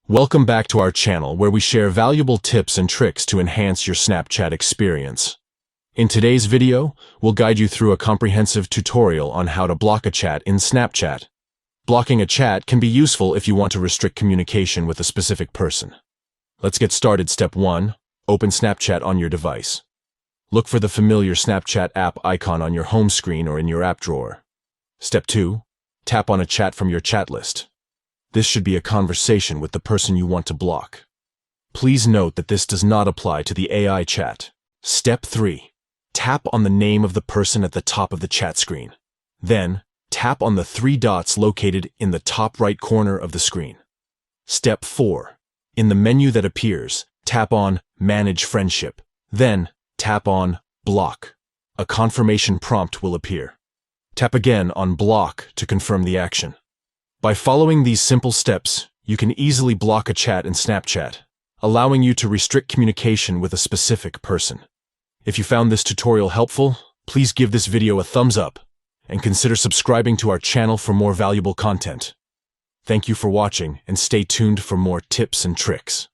Welcome back to our channel where we share valuable tips and tricks to enhance your Snapchat experience. In today's video, we'll guide you through a comprehensive tutorial on how to block a chat in Snapchat. Blocking a chat can be useful if you want to restrict communication with a specific person. Let's get started. Step 1. Open Snapchat on your device. Look for the familiar Snapchat app icon on your home screen or in your app drawer. Step 2. Tap on a chat from your chat list. This should be a conversation with the person you want to block. Please note that this does not apply to the AI chat. Step 3. Tap on the name of the person at the top of the chat screen. Then, tap on the 3 dots located in the top right corner of the screen. Step 4. In the menu that appears, tap on Manage Friendship. Then, tap on Block. A confirmation prompt will appear. Tap again on Block to confirm the action. By following these simple steps, you can easily block a chat in Snapchat, allowing you to restrict communication with a specific person. If you found this tutorial helpful, please give this video a thumbs up and consider subscribing to our channel for more valuable content. Thank you for watching and stay tuned for more tips and tricks.